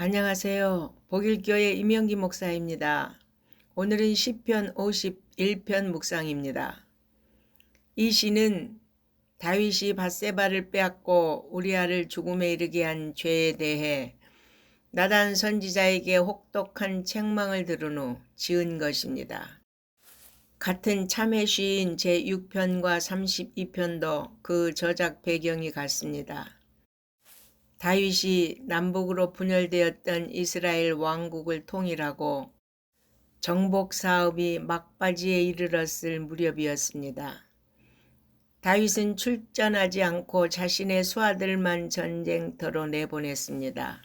안녕하세요. 복일교회 임영기 목사입니다. 오늘은 시편 51편 묵상입니다. 이 시는 다윗이 밧세바를 빼앗고 우리아를 죽음에 이르게 한 죄에 대해 나단 선지자에게 혹독한 책망을 들은 후 지은 것입니다. 같은 참회 시인 제6편과 32편도 그 저작 배경이 같습니다. 다윗이 남북으로 분열되었던 이스라엘 왕국을 통일하고 정복 사업이 막바지에 이르렀을 무렵이었습니다. 다윗은 출전하지 않고 자신의 수하들만 전쟁터로 내보냈습니다.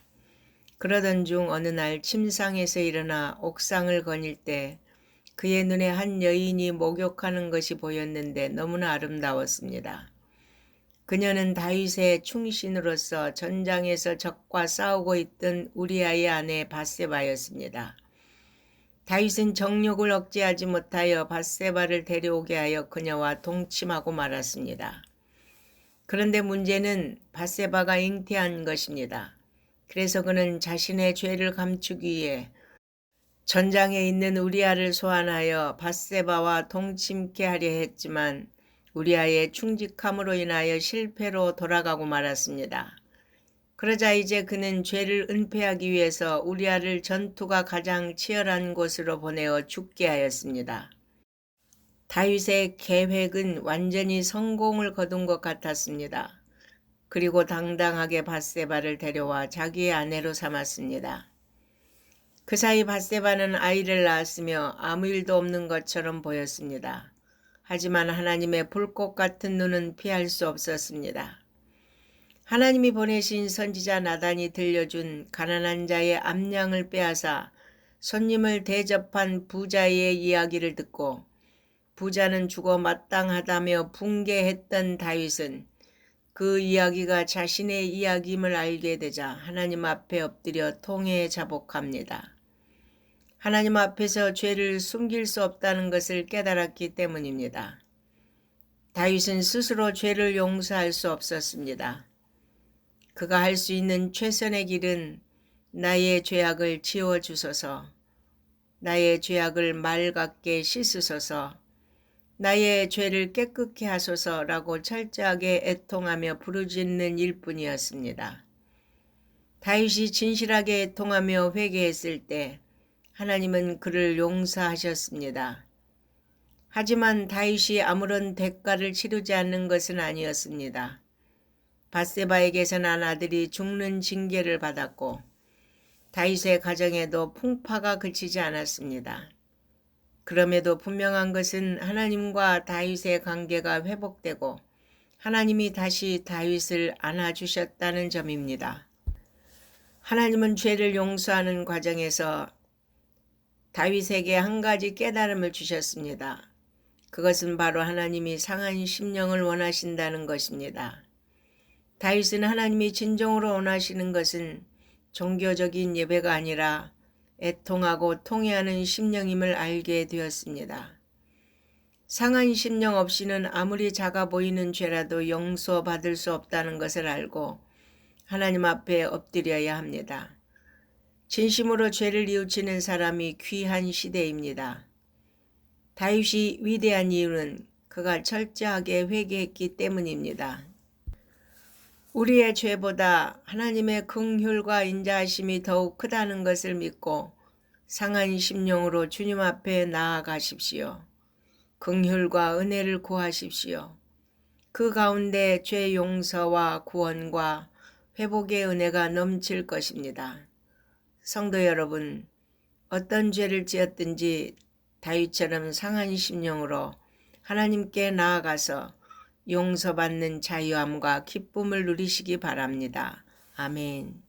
그러던 중 어느 날 침상에서 일어나 옥상을 거닐 때 그의 눈에 한 여인이 목욕하는 것이 보였는데 너무나 아름다웠습니다. 그녀는 다윗의 충신으로서 전장에서 적과 싸우고 있던 우리아의 아내 밧세바였습니다. 다윗은 정욕을 억제하지 못하여 밧세바를 데려오게 하여 그녀와 동침하고 말았습니다. 그런데 문제는 밧세바가 잉태한 것입니다. 그래서 그는 자신의 죄를 감추기 위해 전장에 있는 우리아를 소환하여 밧세바와 동침케 하려 했지만 우리아의 충직함으로 인하여 실패로 돌아가고 말았습니다. 그러자 이제 그는 죄를 은폐하기 위해서 우리아를 전투가 가장 치열한 곳으로 보내어 죽게 하였습니다. 다윗의 계획은 완전히 성공을 거둔 것 같았습니다. 그리고 당당하게 밧세바를 데려와 자기의 아내로 삼았습니다. 그 사이 밧세바는 아이를 낳았으며 아무 일도 없는 것처럼 보였습니다. 하지만 하나님의 불꽃 같은 눈은 피할 수 없었습니다. 하나님이 보내신 선지자 나단이 들려준 가난한 자의 암양을 빼앗아 손님을 대접한 부자의 이야기를 듣고 부자는 죽어 마땅하다며 붕괴했던 다윗은 그 이야기가 자신의 이야기임을 알게 되자 하나님 앞에 엎드려 통회 자복합니다. 하나님 앞에서 죄를 숨길 수 없다는 것을 깨달았기 때문입니다. 다윗은 스스로 죄를 용서할 수 없었습니다. 그가 할 수 있는 최선의 길은 나의 죄악을 지워주소서, 나의 죄악을 맑게 씻으소서, 나의 죄를 깨끗게 하소서라고 철저하게 애통하며 부르짖는 일뿐이었습니다. 다윗이 진실하게 애통하며 회개했을 때 하나님은 그를 용서하셨습니다. 하지만 다윗이 아무런 대가를 치르지 않는 것은 아니었습니다. 밧세바에게서 난 아들이 죽는 징계를 받았고 다윗의 가정에도 풍파가 그치지 않았습니다. 그럼에도 분명한 것은 하나님과 다윗의 관계가 회복되고 하나님이 다시 다윗을 안아주셨다는 점입니다. 하나님은 죄를 용서하는 과정에서 다윗에게 한 가지 깨달음을 주셨습니다. 그것은 바로 하나님이 상한 심령을 원하신다는 것입니다. 다윗은 하나님이 진정으로 원하시는 것은 종교적인 예배가 아니라 애통하고 통회하는 심령임을 알게 되었습니다. 상한 심령 없이는 아무리 작아 보이는 죄라도 용서받을 수 없다는 것을 알고 하나님 앞에 엎드려야 합니다. 진심으로 죄를 뉘우치는 사람이 귀한 시대입니다. 다윗이 위대한 이유는 그가 철저하게 회개했기 때문입니다. 우리의 죄보다 하나님의 긍휼과 인자하심이 더욱 크다는 것을 믿고 상한 심령으로 주님 앞에 나아가십시오. 긍휼과 은혜를 구하십시오. 그 가운데 죄 용서와 구원과 회복의 은혜가 넘칠 것입니다. 성도 여러분, 어떤 죄를 지었든지 다윗처럼 상한 심령으로 하나님께 나아가서 용서받는 자유함과 기쁨을 누리시기 바랍니다. 아멘.